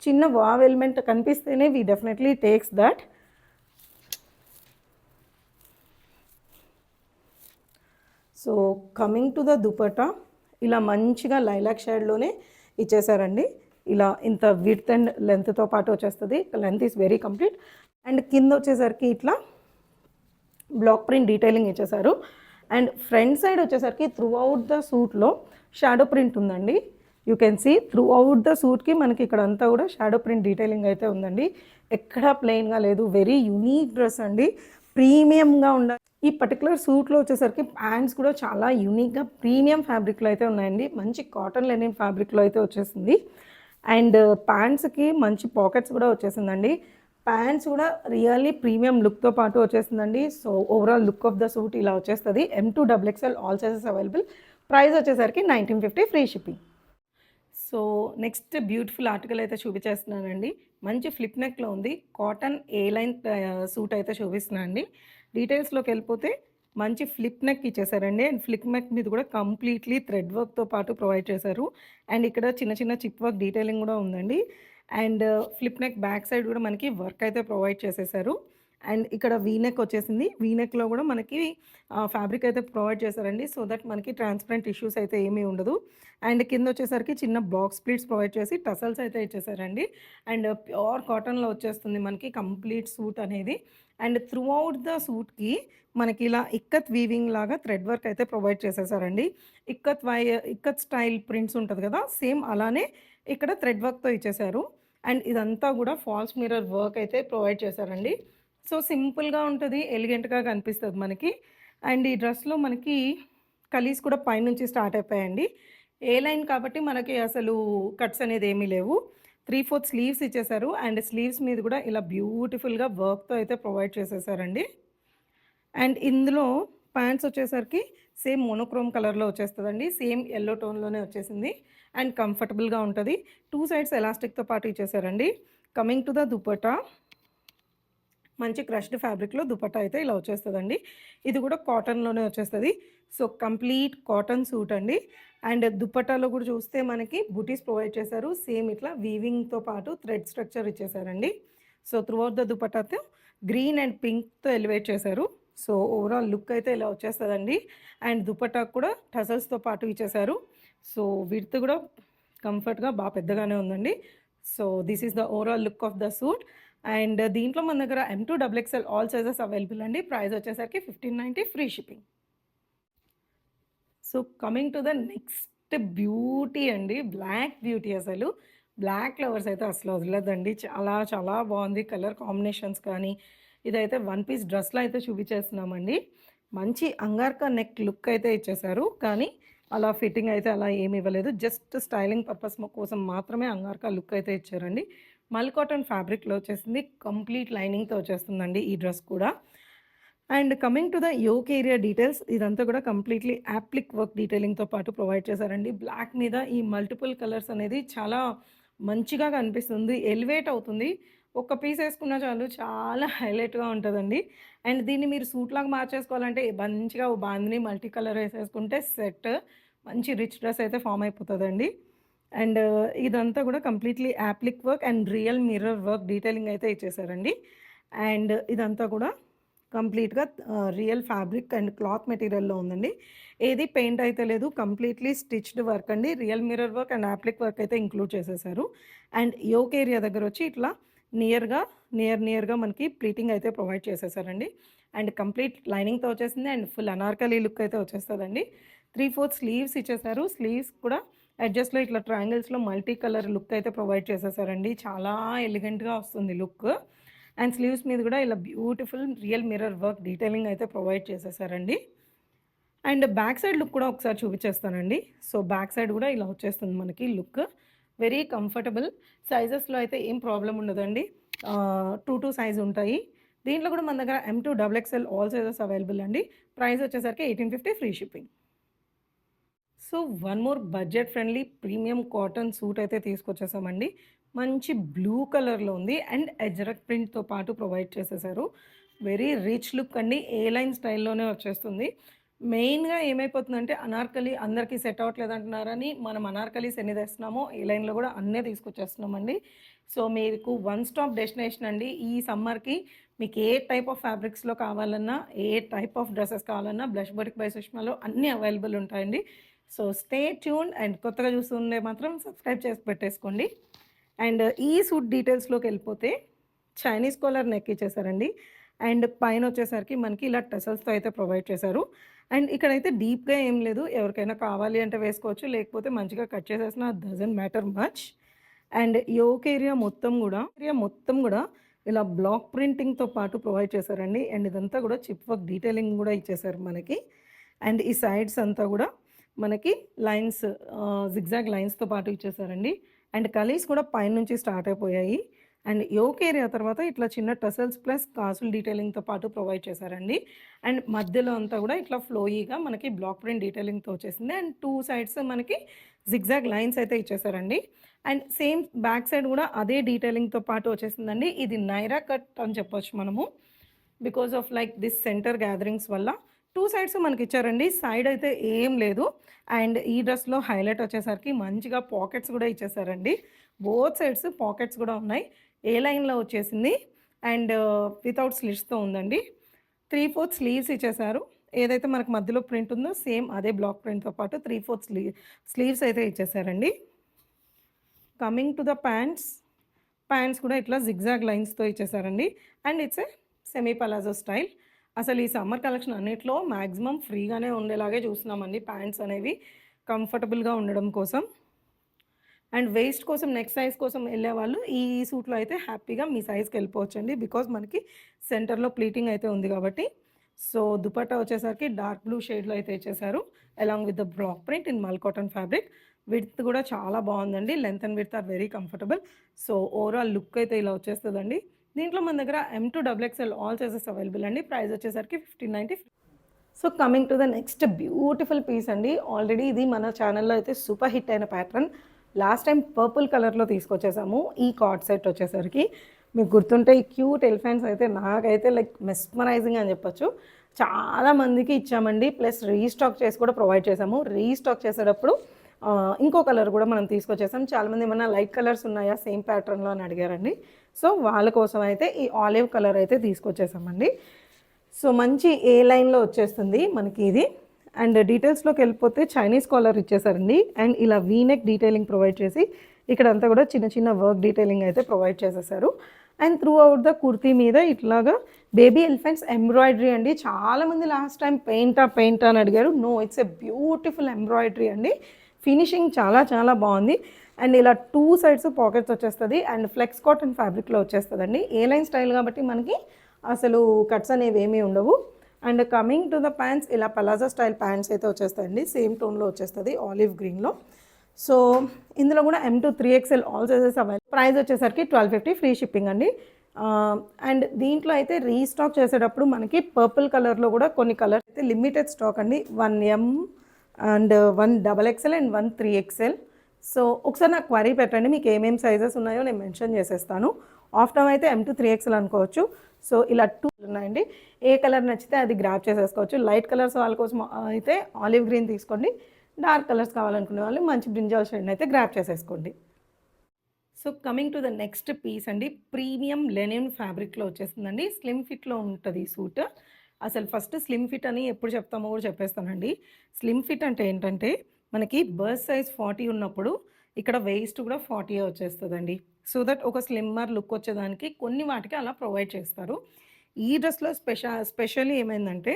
చిన్న వావ్ ఎలిమెంట్ కనిపిస్తేనే we definitely takes that. So coming to the dupatta, ఇలా మంచిగా లైలాక్ షేడ్లోనే ఇచ్చేసారండి. ఇలా ఇంత విడ్త్ అండ్ లెంత్తో పాటు వచ్చేస్తుంది. Length is very complete. And కింద వచ్చేసరికి ఇట్లా బ్లాక్ ప్రింట్ డీటెయిలింగ్ ఇచ్చేసారు. అండ్ ఫ్రంట్ సైడ్ వచ్చేసరికి త్రూ అవుట్ ద సూట్లో షాడో ప్రింట్ ఉందండి. You can see throughout the సూట్కి మనకి ఇక్కడ అంతా కూడా షాడో ప్రింట్ డీటెయిలింగ్ అయితే ఉందండి. ఎక్కడా ప్లెయిన్గా లేదు. వెరీ యూనిక్ డ్రెస్ అండి. ప్రీమియంగా ఉండాలి. ఈ పర్టికులర్ సూట్లో వచ్చేసరికి ప్యాంట్స్ కూడా చాలా యూనిక్గా ప్రీమియం ఫ్యాబ్రిక్లో అయితే ఉన్నాయండి. మంచి కాటన్ లెనిన్ ఫ్యాబ్రిక్లో అయితే వచ్చేసింది. అండ్ ప్యాంట్స్కి మంచి పాకెట్స్ కూడా వచ్చేసిందండి. ప్యాంట్స్ కూడా రియల్లీ ప్రీమియం లుక్తో పాటు వచ్చేసిందండి. So overall look of the suit ఇలా వచ్చేస్తుంది. M2 XXL all sizes available. Price వచ్చేసరికి 1950 free shipping. So next beautiful article అయితే చూపించేస్తున్నానండి. మంచి ఫ్లిప్ నెక్లో ఉంది. కాటన్ ఏ లైన్ సూట్ అయితే చూపిస్తున్నాను అండి. డీటెయిల్స్లోకి వెళ్ళిపోతే మంచి ఫ్లిప్ నెక్ ఇచ్చేసారండి. అండ్ ఫ్లిప్ నెక్ మీద కూడా కంప్లీట్లీ థ్రెడ్ వర్క్తో పాటు ప్రొవైడ్ చేశారు. అండ్ ఇక్కడ చిన్న చిన్న చిప్ వర్క్ డీటెయిలింగ్ కూడా ఉందండి. And flip neck back side కూడా మనకి వర్క్ అయితే ప్రొవైడ్ చేసేసారు. అండ్ ఇక్కడ వీనెక్ వచ్చేసింది. వీనెక్లో కూడా మనకి ఫ్యాబ్రిక్ అయితే ప్రొవైడ్ చేశారండి. సో దట్ మనకి ట్రాన్స్పరెంట్ ఇష్యూస్ అయితే ఏమీ ఉండదు. అండ్ కింద వచ్చేసరికి చిన్న బాక్స్ ప్లీట్స్ ప్రొవైడ్ చేసి టసల్స్ అయితే ఇచ్చేసారండి. అండ్ ప్యూర్ కాటన్లో వచ్చేస్తుంది మనకి కంప్లీట్ సూట్ అనేది. అండ్ త్రూ అవుట్ ద సూట్కి మనకి ఇలా ఇక్కత్ వీవింగ్ లాగా థ్రెడ్ వర్క్ అయితే ప్రొవైడ్ చేసేసారండి. ఇక్కత్ స్టైల్ ప్రింట్స్ ఉంటుంది కదా, సేమ్ అలానే ఇక్కడ థ్రెడ్ వర్క్తో ఇచ్చేసారు. అండ్ ఇదంతా కూడా ఫాల్స్ మిర్రర్ వర్క్ అయితే ప్రొవైడ్ చేశారండి. సో సింపుల్గా ఉంటుంది, ఎలిగెంట్గా కనిపిస్తుంది మనకి. అండ్ ఈ డ్రెస్లో మనకి కలీస్ కూడా పైనుంచి స్టార్ట్ అయిపోయాయండి. ఏ లైన్ కాబట్టి మనకి అసలు కట్స్ అనేది ఏమీ లేవు. 3/4 స్లీవ్స్ ఇచ్చేసారు. అండ్ స్లీవ్స్ మీద కూడా ఇలా బ్యూటిఫుల్గా వర్క్తో అయితే ప్రొవైడ్ చేసేసారండి. అండ్ ఇందులో ప్యాంట్స్ వచ్చేసరికి సేమ్ మోనోక్రోమ్ కలర్లో వచ్చేస్తుందండి. సేమ్ ఎల్లో టోన్లోనే వచ్చేసింది. అండ్ కంఫర్టబుల్గా ఉంటుంది. 2 సైడ్స్ ఎలాస్టిక్తో పాటు ఇచ్చేసారండి. కమింగ్ టు ద దుపట్టా, మంచి క్రష్డ్ ఫ్యాబ్రిక్లో దుపట్టా అయితే ఇలా వచ్చేస్తుందండి. ఇది కూడా కాటన్లోనే వచ్చేస్తుంది. సో కంప్లీట్ కాటన్ సూట్ అండి. అండ్ దుపట్టాలో కూడా చూస్తే మనకి బూటీస్ ప్రొవైడ్ చేశారు. సేమ్ ఇట్లా వీవింగ్తో పాటు థ్రెడ్ స్ట్రక్చర్ ఇచ్చేసారండి. సో త్రూ అవుట్ ద దుపట్టాతో గ్రీన్ అండ్ పింక్తో ఎలివేట్ చేశారు. సో ఓవరాల్ లుక్ అయితే ఇలా వచ్చేస్తుందండి. అండ్ దుపట్టాకు కూడా టసల్స్తో పాటు ఇచ్చేసారు. సో విడ్త్ కూడా కంఫర్ట్గా బాగా పెద్దగానే ఉందండి. So this is the overall look of the suit. And దీంట్లో మన దగ్గర M2 XXL all sizes available అండి. ప్రైస్ వచ్చేసరికి 1590 free shipping. So coming to the next beauty అండి. Black beauty. అసలు బ్లాక్ లవర్స్ అయితే అసలు వదలదండి. చాలా చాలా బాగుంది కలర్ కాంబినేషన్స్ కానీ. ఇదైతే వన్ పీస్ డ్రెస్లో అయితే చూపించేస్తున్నామండి. మంచి అంగార్కా నెక్ లుక్ అయితే ఇచ్చేసారు. కానీ అలా ఫిట్టింగ్ అయితే అలా ఏమి ఇవ్వలేదు. జస్ట్ స్టైలింగ్ పర్పస్ కోసం మాత్రమే అంగార్కా లుక్ అయితే ఇచ్చారండి. మల్ కాటన్ ఫ్యాబ్రిక్‌లో వచ్చేసింది. కంప్లీట్ లైనింగ్‌తో వచ్చేస్తుందండి ఈ డ్రెస్ కూడా. And coming to the yoke area details ఇదంతా కూడా కంప్లీట్‌లీ యాప్లిక్ వర్క్ డీటెయిలింగ్‌తో పాటు ప్రొవైడ్ చేశారండి. బ్లాక్ మీద ఈ మల్టిపుల్ కలర్స్ అనేది చాలా మంచిగా కనిపిస్తుంది. ఎలివేట్ అవుతుంది. ఒక్క పీస్ ఏసుకున్నా చాలు చాలా హైలైట్‌గా ఉంటదండి. అండ్ దీన్ని మీరు సూట్‌లాగా మార్చేసుకోవాలంటే మంచిగా ఓ బాందిని మల్టీ కలర్ ఏసేసుకుంటే సెట్. మంచి రిచ్ డ్రెస్ అయితే ఫార్మ్ అయిపోతదండి. అండ్ ఇదంతా కూడా completely applique work and real mirror work detailing అయితే ఇచ్చేసారండి. అండ్ ఇదంతా కూడా కంప్లీట్‌గా రియల్ ఫ్యాబ్రిక్ అండ్ క్లాత్ మెటీరియల్‌లో ఉందండి. ఏది పెయింట్ అయితే లేదు. కంప్లీట్‌లీ స్టిచ్డ్ వర్క్ అండి. Real mirror work and applique work అయితే ఇంక్లూడ్ చేసేసారు. అండ్ యోక్ ఏరియా దగ్గరొచ్చి ఇట్లా నియర్‌గా మనకి ప్లీటింగ్ అయితే ప్రొవైడ్ చేసేసారండి. అండ్ కంప్లీట్ లైనింగ్‌తో వచ్చేసింది. అండ్ ఫుల్ అనార్కలి లుక్ అయితే వచ్చేస్తదండి. 3/4 స్లీవ్స్ ఇచ్చేసారు. స్లీవ్స్ కూడా ఎడ్జెస్‌లో ఇట్లా ట్రయాంగిల్స్‌లో మల్టీ కలర్ లుక్ అయితే ప్రొవైడ్ చేసేసారండి. చాలా ఎలిగెంట్‌గా వస్తుంది లుక్. అండ్ స్లీవ్స్ మీద కూడా ఇలా beautiful real mirror work detailing అయితే ప్రొవైడ్ చేసేసారండి. అండ్ బ్యాక్ సైడ్ లుక్ కూడా ఒకసారి చూపించేస్తానండి. సో బ్యాక్ సైడ్ కూడా ఇలా వచ్చేస్తుంది మనకి లుక్. Very comfortable. సైజెస్‌లో అయితే ఏం ప్రాబ్లమ్ ఉండదండి. 2 సైజ్ ఉంటాయి. దీంట్లో కూడా మన దగ్గర M2 XXL all sizes available అండి. ప్రైస్ వచ్చేసరికి 1850 free shipping. So one more budget friendly premium cotton suit అయితే తీసుకొచ్చేసామండి. మంచి బ్లూ కలర్‌లో ఉంది. అండ్ అజ్రక్ ప్రింట్‌తో పాటు ప్రొవైడ్ చేసేసారు. వెరీ రిచ్ లుక్ అండి. ఏ లైన్ స్టైల్‌లోనే వచ్చేస్తుంది. మెయిన్‌గా ఏమైపోతుందంటే అనార్కలి అందరికీ సెట్ అవ్వట్లేదంటున్నారని మనం అనార్కలీస్ ఎన్ని తెస్తున్నామో ఏ లైన్‌లో కూడా అన్నే తీసుకొచ్చేస్తున్నామండి. సో మీకు వన్ స్టాప్ డెస్టినేషన్ అండి. ఈ సమ్మర్‌కి మీకు ఏ టైప్ ఆఫ్ ఫ్యాబ్రిక్స్‌లో కావాలన్నా, ఏ టైప్ ఆఫ్ డ్రెసెస్ కావాలన్నా బ్లష్ బొటిక్ బై సుష్మాలో అన్నీ అవైలబుల్ ఉంటాయండి. సో స్టే ట్యూన్డ్ అండ్ కొత్తగా చూస్తుంటే మాత్రం సబ్స్క్రైబ్ చేసి పెట్టేసుకోండి. అండ్ ఈ సూట్ డీటెయిల్స్‌లోకి వెళ్ళిపోతే చైనీస్ కాలర్ నెక్ ఇచ్చేసారండి. అండ్ పైన వచ్చేసరికి మనకి ఇలా టసల్స్‌తో అయితే ప్రొవైడ్ చేశారు. అండ్ ఇక్కడైతే డీప్‌గా ఏం లేదు. ఎవరికైనా కావాలి అంటే వేసుకోవచ్చు. లేకపోతే మంచిగా కట్ చేసేసినా doesn't matter much. And yoke area మొత్తం కూడా ఇలా బ్లాక్ ప్రింటింగ్‌తో పాటు ప్రొవైడ్ చేశారండి. అండ్ ఇదంతా కూడా చిప్ వర్క్ డీటెయిలింగ్ కూడా ఇచ్చేసారు మనకి. అండ్ ఈ సైడ్స్ అంతా కూడా మనకి లైన్స్ జిగ్‌జాగ్ లైన్స్‌తో పాటు ఇచ్చేసారండి. అండ్ కలీస్ కూడా పైనుంచి స్టార్ట్ అయిపోయాయి. అండ్ యోక్ ఏరియా తర్వాత ఇట్లా చిన్న టసల్స్ ప్లస్ కాసులు డీటెయిలింగ్‌తో పాటు ప్రొవైడ్ చేశారండి. అండ్ మధ్యలో అంతా కూడా ఇట్లా ఫ్లోయీగా మనకి బ్లాక్ ప్రింట్ డీటెయిలింగ్‌తో వచ్చేసింది. అండ్ 2 సైడ్స్ మనకి జిగ్‌జాగ్ లైన్స్ అయితే ఇచ్చేసారండి. అండ్ సేమ్ బ్యాక్ సైడ్ కూడా అదే డీటెయిలింగ్‌తో పాటు వచ్చేసిందండి. ఇది నైరా కట్ అని చెప్పొచ్చు మనము. Because of like this centre gatherings వల్ల 2 సైడ్స్ మనకిచ్చారండి. సైడ్ అయితే ఏం లేదు. అండ్ ఈ డ్రెస్‌లో హైలైట్ వచ్చేసరికి మంచిగా పాకెట్స్ కూడా ఇచ్చేసారండి. బోత్ సైడ్స్ పాకెట్స్ కూడా ఉన్నాయి. ఏ లైన్‌లో వచ్చేసింది. అండ్ వితౌట్ స్లిట్స్‌తో ఉందండి. 3/4 స్లీవ్స్ ఇచ్చేసారు. ఏదైతే మనకు మధ్యలో ప్రింట్ ఉందో సేమ్ అదే బ్లాక్ ప్రింట్‌తో పాటు 3/4 స్లీవ్స్ అయితే ఇచ్చేసారండి. కమింగ్ టు ద ప్యాంట్స్ కూడా ఇట్లా జిగ్‌జాగ్ లైన్స్‌తో ఇచ్చేసారండి. And it's a semi palazzo style. అసలు ఈ సమ్మర్ కలెక్షన్ అన్నిట్లో మాక్సిమం ఫ్రీగానే ఉండేలాగే చూస్తున్నామండి ప్యాంట్స్ అనేవి కంఫర్టబుల్‌గా ఉండడం కోసం. అండ్ వేస్ట్ కోసం నెక్స్ట్ సైజ్ కోసం వెళ్ళేవాళ్ళు ఈ సూట్‌లో అయితే హ్యాపీగా మీ సైజ్‌కి వెళ్ళిపోవచ్చండి. బికాజ్ మనకి సెంటర్‌లో ప్లీటింగ్ అయితే ఉంది కాబట్టి. సో దుపట్టా వచ్చేసరికి డార్క్ బ్లూ షేడ్‌లో అయితే ఇచ్చేసారు. Along with the block print in mul cotton fabric. Width కూడా చాలా బాగుందండి. Length and width are very comfortable. So overall look అయితే ఇలా వచ్చేస్తదండి. దీంట్లో మన దగ్గర M2 XXL all sizes available అండి. ప్రైస్ వచ్చేసరికి 1590. So coming to the next beautiful piece అండి. ఆల్రెడీ ఇది మన ఛానల్‌లో అయితే సూపర్ హిట్ అయిన ప్యాటర్న్. లాస్ట్ టైం పర్పుల్ కలర్‌లో తీసుకొచ్చేసాము. ఈ కార్డ్ సెట్ వచ్చేసరికి మీకు గుర్తుంటే ఈ క్యూట్ ఎలిఫెంట్స్ అయితే నాకైతే లైక్ మెస్మరైజింగ్ అని చెప్పొచ్చు. చాలా మందికి ఇచ్చామండి. ప్లస్ రీస్టాక్ చేసి కూడా ప్రొవైడ్ చేసాము. రీస్టాక్ చేసేటప్పుడు ఇంకో కలర్ కూడా మనం తీసుకొచ్చేసాం. చాలామంది ఏమన్నా లైట్ కలర్స్ ఉన్నాయా సేమ్ ప్యాటర్న్‌లో అని అడిగారండి. సో వాళ్ళ కోసం అయితే ఈ ఆలివ్ కలర్ అయితే తీసుకొచ్చేసామండి. సో మంచి ఏ లైన్‌లో వచ్చేస్తుంది మనకి ఇది. అండ్ డీటెయిల్స్‌లోకి వెళ్ళిపోతే చైనీస్ కాలర్ ఇచ్చేసారండి. అండ్ ఇలా వీ నెక్ డీటెయిలింగ్ ప్రొవైడ్ చేసి ఇక్కడంతా కూడా చిన్న చిన్న వర్క్ డీటెయిలింగ్ అయితే ప్రొవైడ్ చేసేసారు. And throughout the kurti మీద ఇట్లాగా బేబీ ఎలిఫెంట్స్ ఎంబ్రాయిడరీ అండి. చాలామంది లాస్ట్ టైం పెయింటా అని అడిగారు. No, it's a beautiful embroidery అండి. ఫినిషింగ్ చాలా చాలా బాగుంది. అండ్ ఇలా 2 సైడ్స్ పాకెట్స్ వచ్చేస్తుంది. అండ్ ఫ్లెక్స్ కాటన్ ఫ్యాబ్రిక్లో వచ్చేస్తుందండి. ఏ లైన్ స్టైల్ కాబట్టి మనకి అసలు కట్స్ అనేవి ఏమీ ఉండవు. And coming to the pants ఇలా పలాజో స్టైల్ ప్యాంట్స్ అయితే వచ్చేస్తాయండి. సేమ్ టోన్లో వచ్చేస్తుంది ఆలివ్ గ్రీన్లో. సో ఇందులో కూడా M2 3XL all sizes available. Price వచ్చేసరికి 1250 ఫ్రీ షిప్పింగ్ అండి. అండ్ దీంట్లో అయితే రీస్టాక్ చేసేటప్పుడు మనకి పర్పుల్ కలర్లో కూడా కొన్ని కలర్స్ అయితే లిమిటెడ్ స్టాక్ అండి. 1M and 1XXL and 1 3XL. So ఒకసారి నాకు క్వరీ పెట్టండి, మీకు ఏమేమి సైజెస్ ఉన్నాయో నేను మెన్షన్ చేసేస్తాను. ఆఫ్టర్ అయితే M2 3XL అనుకోవచ్చు. సో ఇలా 2 ఉన్నాయండి. ఏ కలర్ నచ్చితే అది గ్రాప్ చేసేసుకోవచ్చు. లైట్ కలర్స్ వాళ్ళ కోసం అయితే ఆలివ్ గ్రీన్ తీసుకోండి. డార్క్ కలర్స్ కావాలనుకునే వాళ్ళు మంచి బ్రింజాల్ షేడ్ అయితే గ్రాప్ చేసేసుకోండి. So coming to the next piece అండి, ప్రీమియం లెనిన్ ఫ్యాబ్రిక్లో వచ్చేస్తుందండి. స్లిమ్ ఫిట్లో ఉంటుంది ఈ సూట్. అసలు ఫస్ట్ స్లిమ్ ఫిట్ అని ఎప్పుడు చెప్తామో కూడా చెప్పేస్తానండి. స్లిమ్ ఫిట్ అంటే ఏంటంటే మనకి బర్త్ సైజ్ 40 ఉన్నప్పుడు ఇక్కడ వేస్ట్ కూడా 40 వచ్చేస్తుందండి. సో దట్ ఒక స్లిమ్మర్ లుక్ వచ్చేదానికి కొన్ని వాటికి అలా ప్రొవైడ్ చేస్తారు. ఈ డ్రెస్లో స్పెషల్లీ ఏమైందంటే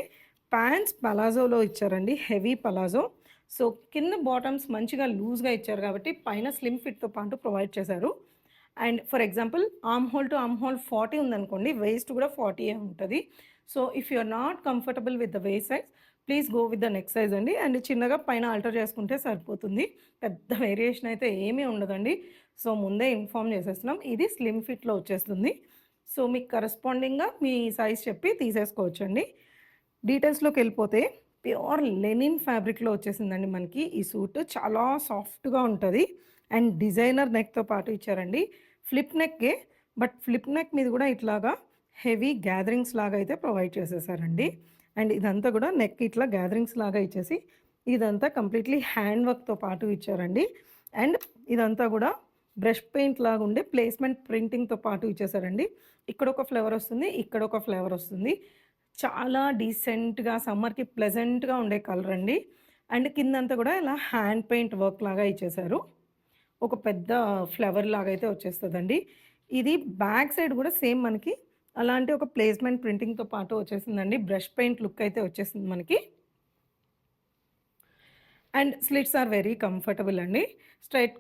ప్యాంట్స్ పలాజోలో ఇచ్చారండి, హెవీ పలాజో. సో కింద బాటమ్స్ మంచిగా లూజ్గా ఇచ్చారు కాబట్టి పైన స్లిమ్ ఫిట్తో పాటు ప్రొవైడ్ చేశారు. And for example armhole to armhole 40 ఉందనుకోండి, వేస్ట్ కూడా 40 ఉంటుంది. So if you are not comfortable with the waist size, please go with the next size అండి. అండ్ చిన్నగా పైన ఆల్టర్ చేసుకుంటే సరిపోతుంది. పెద్ద వేరియేషన్ అయితే ఏమీ ఉండదండి. సో ముందే ఇన్ఫామ్ చేసేస్తున్నాం, ఇది స్లిమ్ ఫిట్లో వచ్చేస్తుంది. సో మీకు కరెస్పాండింగ్గా మీ సైజ్ చెప్పి తీసేసుకోవచ్చండి. డీటెయిల్స్లోకి వెళ్ళిపోతే ప్యూర్ లెనిన్ ఫ్యాబ్రిక్లో వచ్చేసిందండి మనకి ఈ సూట్. చాలా సాఫ్ట్గా ఉంటుంది అండ్ డిజైనర్ నెక్తో పాటు ఇచ్చారండి. ఫ్లిప్ నెక్కే, బట్ ఫ్లిప్ నెక్ మీద కూడా ఇట్లాగా హెవీ గ్యాదరింగ్స్ లాగా అయితే ప్రొవైడ్ చేసేసారండి. అండ్ ఇదంతా కూడా నెక్ ఇట్లా గ్యాదరింగ్స్ లాగా ఇచ్చేసి ఇదంతా కంప్లీట్లీ హ్యాండ్ వర్క్తో పాటు ఇచ్చారండి. అండ్ ఇదంతా కూడా బ్రష్ పెయింట్ లాగా ఉండే ప్లేస్మెంట్ ప్రింటింగ్తో పాటు ఇచ్చేసారండి. ఇక్కడ ఒక ఫ్లేవర్ వస్తుంది, ఇక్కడ ఒక ఫ్లేవర్ వస్తుంది. చాలా డీసెంట్గా సమ్మర్కి ప్లెజెంట్గా ఉండే కలర్ అండి. అండ్ కిందంతా కూడా ఇలా హ్యాండ్ పెయింట్ వర్క్ లాగా ఇచ్చేసారు. ఒక పెద్ద ఫ్లవర్ లాగా అయితే వచ్చేస్తుందండి. ఇది బ్యాక్ సైడ్ కూడా సేమ్ మనకి అలాంటి ఒక ప్లేస్మెంట్ ప్రింటింగ్తో పాటు వచ్చేసిందండి. బ్రష్ పెయింట్ లుక్ అయితే వచ్చేసింది మనకి. And slits are very comfortable అండి. Straight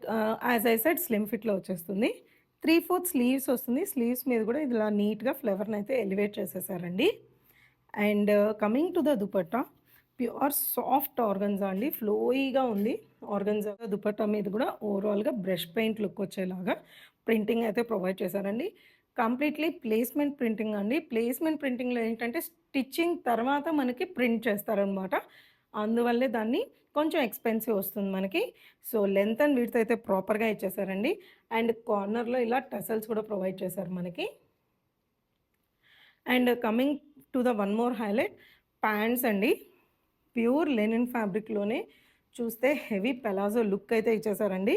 as I said slim ఫిట్లో వచ్చేస్తుంది. 3/4 స్లీవ్స్ వస్తుంది. స్లీవ్స్ మీద కూడా ఇలా నీట్గా ఫ్లవర్ని అయితే ఎలివేట్ చేసేసారండి. And coming to the dupatta, pure soft organza అండి, ఫ్లోయిగా ఉంది. ఆర్గన్జా దుపట్టా మీద కూడా ఓవరాల్గా బ్రష్ పెయింట్ లుక్ వచ్చేలాగా ప్రింటింగ్ అయితే ప్రొవైడ్ చేశారండి. కంప్లీట్లీ ప్లేస్మెంట్ ప్రింటింగ్ అండి. ప్లేస్మెంట్ ప్రింటింగ్లో ఏంటంటే స్టిచ్చింగ్ తర్వాత మనకి ప్రింట్ చేస్తారనమాట. అందువల్లే దాన్ని కొంచెం ఎక్స్పెన్సివ్ వస్తుంది మనకి. సో లెంత్ అండ్ విడ్త్ అయితే ప్రాపర్గా ఇచ్చేసారండి. అండ్ కార్నర్లో ఇలా టసల్స్ కూడా ప్రొవైడ్ చేశారు మనకి. And coming to the one more highlight, pants అండి. ప్యూర్ లెనిన్ ఫ్యాబ్రిక్లోనే చూస్తే హెవీ పెలాజో లుక్ అయితే ఇచ్చేసారండి.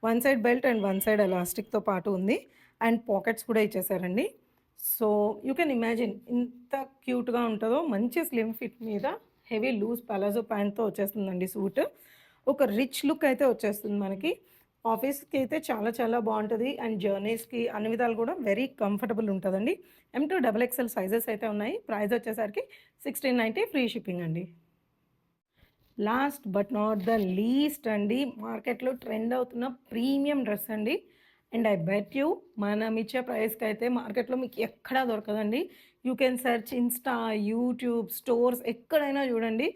One side belt and one side ఎలాస్టిక్తో పాటు ఉంది. అండ్ పాకెట్స్ కూడా ఇచ్చేసారండి. సో యూ కెన్ ఇమాజిన్ ఇంత క్యూట్గా ఉంటుందో. మంచి స్లిమ్ ఫిట్ మీద హెవీ లూజ్ పెలాజో ప్యాంట్తో వచ్చేస్తుందండి సూట్. ఒక రిచ్ లుక్ అయితే వచ్చేస్తుంది మనకి. ఆఫీస్కి అయితే చాలా చాలా బాగుంటుంది. అండ్ జర్నీస్కి అన్ని విధాలు కూడా వెరీ కంఫర్టబుల్ ఉంటుందండి. M2 XXL సైజెస్ అయితే ఉన్నాయి. ప్రైస్ వచ్చేసరికి 1690 ఫ్రీ షిప్పింగ్ అండి. Last but not the least అండి, మార్కెట్లో ట్రెండ్ అవుతున్న ప్రీమియం డ్రెస్ అండి. అండ్ ఐ బెట్ యూ మనం ఇచ్చే ప్రైస్కి అయితే మార్కెట్లో మీకు ఎక్కడా దొరకదండి. You can search Insta, YouTube, stores, ఎక్కడైనా చూడండి.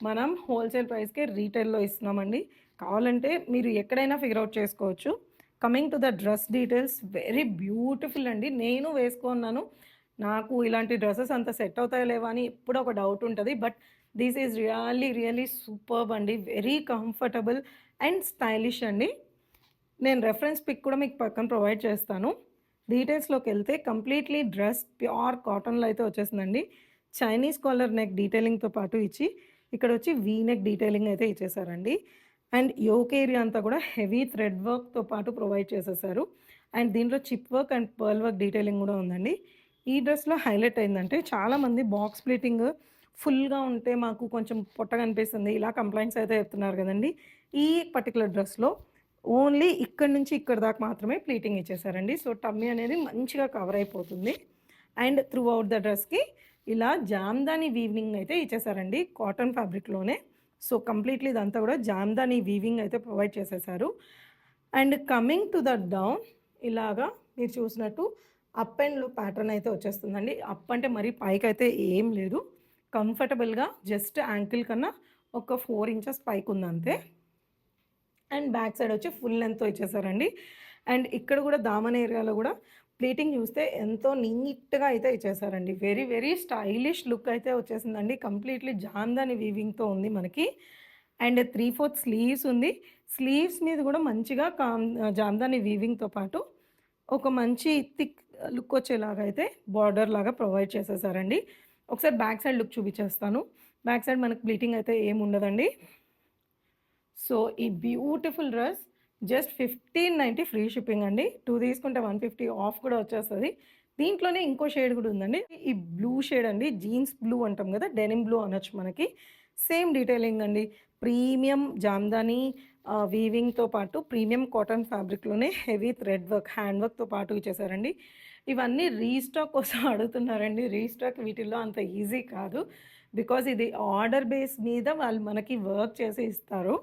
మనం హోల్సేల్ ప్రైస్కే రీటైల్లో ఇస్తున్నామండి. కావాలంటే మీరు ఎక్కడైనా ఫిగర్ అవుట్ చేసుకోవచ్చు. Coming to the dress details, very beautiful అండి. నేను వేసుకున్నాను, నాకు ఇలాంటి డ్రెస్సెస్ అంత సెట్ అవుతాయో లేవా అని ఎప్పుడూ ఒక డౌట్ ఉంటుంది. But this is really superb అండి. వెరీ కంఫర్టబుల్ అండ్ స్టైలిష్ అండి. నేను రెఫరెన్స్ పిక్ కూడా మీకు పక్కన ప్రొవైడ్ చేస్తాను. డీటెయిల్స్లోకి వెళ్తే కంప్లీట్లీ డ్రెస్ ప్యూర్ కాటన్లో అయితే వచ్చేసిందండి. చైనీస్ కాలర్ నెక్ డీటెయిలింగ్తో పాటు ఇచ్చి ఇక్కడ వచ్చి వీ నెక్ డీటెయిలింగ్ అయితే ఇచ్చేసారండి. అండ్ యోక్ ఏరియా అంతా కూడా హెవీ థ్రెడ్ వర్క్తో పాటు ప్రొవైడ్ చేసేసారు. అండ్ దీంట్లో chip work and pearl work detailing కూడా ఉందండి. ఈ డ్రెస్లో హైలైట్ అయిందంటే చాలామంది బాక్స్ ప్లీటింగ్ ఫుల్గా ఉంటే మాకు కొంచెం పొట్టగా అనిపిస్తుంది ఇలా కంప్లైంట్స్ అయితే చెప్తున్నారు కదండి. ఈ పర్టికులర్ డ్రెస్లో ఓన్లీ ఇక్కడ నుంచి ఇక్కడ దాకా మాత్రమే ప్లీటింగ్ ఇచ్చేసారండి. సో టమ్మీ అనేది మంచిగా కవర్ అయిపోతుంది. అండ్ త్రూ అవుట్ ద డ్రెస్కి ఇలా జామ్దాని వీవింగ్ అయితే ఇచ్చేసారండి కాటన్ ఫ్యాబ్రిక్లోనే. సో కంప్లీట్లీ ఇదంతా కూడా జామ్దాని వీవింగ్ అయితే ప్రొవైడ్ చేసేసారు. And coming to the down, ఇలాగా మీరు చూసినట్టు అప్ అండ్ లో ప్యాటర్న్ అయితే వచ్చేస్తుందండి. అప్ అంటే మరీ పైకి అయితే ఏం లేదు, కంఫర్టబుల్గా జస్ట్ యాంకిల్ కన్నా ఒక 4 ఇంచెస్ పైకి ఉందంతే. అండ్ బ్యాక్ సైడ్ వచ్చి ఫుల్ లెంత్తో ఇచ్చేసారండి. అండ్ ఇక్కడ కూడా దామన్ ఏరియాలో కూడా ప్లీటింగ్ చూస్తే ఎంతో నీట్‌గా అయితే ఇచ్చేసారండి. వెరీ వెరీ స్టైలిష్ లుక్ అయితే వచ్చేసిందండి. కంప్లీట్‌లీ జామ్దాని వీవింగ్‌తో ఉంది మనకి. అండ్ 3/4 స్లీవ్స్ ఉంది. స్లీవ్స్ మీద కూడా మంచిగా జామ్దాని వీవింగ్‌తో పాటు ఒక మంచి థిక్ లుక్ వచ్చేలాగా అయితే బార్డర్ లాగా ప్రొవైడ్ చేసేసారండి. ఒకసారి బ్యాక్ సైడ్ లుక్ చూపించేస్తాను. బ్యాక్ సైడ్ మనకు ప్లీటింగ్ అయితే ఏముండదండి. సో ఈ beautiful dress just 1590 free shipping అండి. 2 తీసుకుంటే 150 ఆఫ్ కూడా వచ్చేస్తది. దీంట్లోనే ఇంకో షేడ్ కూడా ఉందండి. ఈ బ్లూ షేడ్ అండి. జీన్స్ బ్లూ అంటాం కదా! డెనిమ్ బ్లూ అనొచ్చు మనకి. సేమ్ డీటెయిలింగ్ అండి. ప్రీమియం జామ్దాని వీవింగ్‌తో పాటు ప్రీమియం కాటన్ ఫ్యాబ్రిక్‌లోనే హెవీ థ్రెడ్ వర్క్, హ్యాండ్ వర్క్‌తో పాటు ఇచ్చేసారండి. ఇవన్నీ రీస్టాక్ కోసం అడుగుతున్నారండి. రీస్టాక్ వీటిల్లో అంత ఈజీ కాదు. బికాజ్ ఇది ఆర్డర్ బేస్ మీద వాళ్ళు మనకి వర్క్ చేసి ఇస్తారు.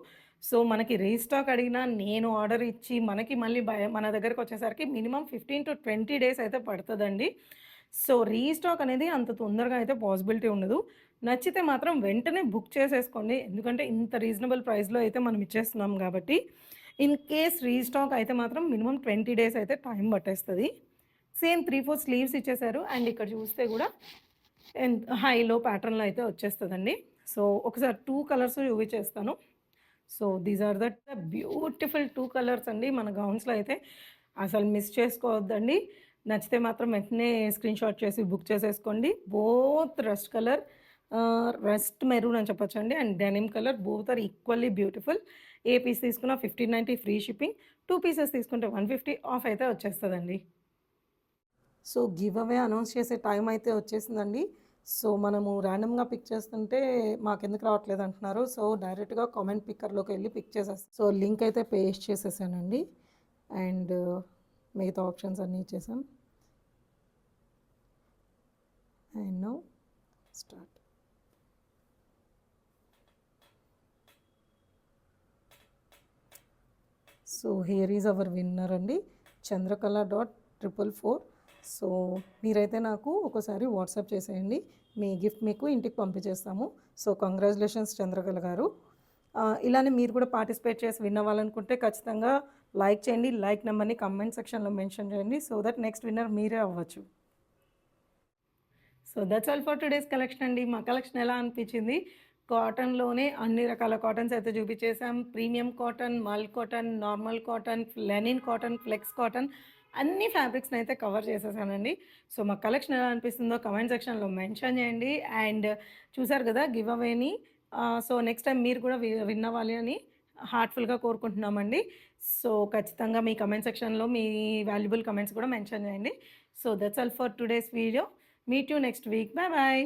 సో, మనకి రీస్టాక్ అడిగినా నేను ఆర్డర్ ఇచ్చి మనకి మళ్ళీ మన దగ్గరకొచ్చేసరికి మినిమమ్ 15-20 డేస్ అయితే పడతదండి. సో, రీస్టాక్ అనేది అంత తొందరగా అయితే పాసిబిలిటీ ఉండదు. నచ్చితే మాత్రం వెంటనే బుక్ చేసేసుకోండి. ఎందుకంటే ఇంత రీజనబుల్ ప్రైస్‌లో అయితే మనం ఇచ్చేస్తున్నాం గాబట్టి. ఇన్ కేస్ రీస్టాక్ అయితే మాత్రం మినిమమ్ 20 డేస్ అయితే టైం పట్టేస్తది. సేమ్ 3/4 స్లీవ్స్ ఇచ్చేసారు. అండ్ ఇక్కడ చూస్తే గూడా హై, లో ప్యాటర్న్‌లో అయితే వచ్చేస్తదండి. సో, ఒకసారి 2 కలర్స్ చూపించేస్తాను. So, these are the beautiful 2 colours అండి. మన గౌన్స్‌లో అయితే అసలు మిస్ చేసుకోవద్దండి. నచ్చితే మాత్రం వెంటనే స్క్రీన్‌షాట్ చేసి బుక్ చేసేసుకోండి. Both rust colour, rust maroon అని చెప్పొచ్చండి. And denim colour both are equally beautiful. ఏ పీస్ తీసుకున్నా 1590 ఫ్రీ షిప్పింగ్. 2 పీసెస్ తీసుకుంటే 150 ఆఫ్ అయితే వచ్చేస్తదండి. సో, గివ్ అవే అనౌన్స్ చేసే టైం అయితే వచ్చేసిందండి. సో, మనము ర్యాండమ్‌గా పిక్ చేస్తుంటే మాకెందుకు రావట్లేదు అంటున్నారు. సో, డైరెక్ట్‌గా కామెంట్ పిక్కర్‌లోకి వెళ్ళి పిక్ చేసేస్తాను. సో, లింక్ అయితే పేస్ట్ చేసేసానండి. అండ్ మిగతా ఆప్షన్స్ అన్నీ ఇచ్చేసాం. And now start. So, here is our winner అండి. చంద్రకళ.444. సో, మీరైతే నాకు ఒకసారి వాట్సాప్ చేసేయండి. మీ గిఫ్ట్ మీకు ఇంటికి పంపించేస్తాము. సో, కంగ్రాచులేషన్స్ చంద్రకళ గారు. ఇలానే మీరు కూడా పార్టిసిపేట్ చేసి విన్ అవ్వాలనుకుంటే ఖచ్చితంగా లైక్ చేయండి. లైక్ నెంబర్ని కమెంట్ సెక్షన్‌లో మెన్షన్ చేయండి. సో దట్ నెక్స్ట్ విన్నర్ మీరే అవ్వచ్చు. So that's all for today's collection అండి. మా కలెక్షన్ ఎలా అనిపించింది? కాటన్‌లోనే అన్ని రకాల కాటన్స్ అయితే చూపించేసాం. Premium cotton, mul cotton, normal cotton, linen cotton, flex cotton అన్ని ఫ్యాబ్రిక్స్‌ని అయితే కవర్ చేసేసానండి. సో మా కలెక్షన్ ఎలా అనిపిస్తుందో కమెంట్ సెక్షన్‌లో మెన్షన్ చేయండి. అండ్ చూసారు కదా గివ్ అవేని. సో నెక్స్ట్ టైం మీరు కూడా విన్ అవ్వాలి అని హార్ట్‌ఫుల్‌గా కోరుకుంటున్నామండి. సో ఖచ్చితంగా మీ కమెంట్ సెక్షన్‌లో మీ వాల్యుబుల్ కమెంట్స్ కూడా మెన్షన్ చేయండి. So that's all for today's video. Meet you next week. Bye bye.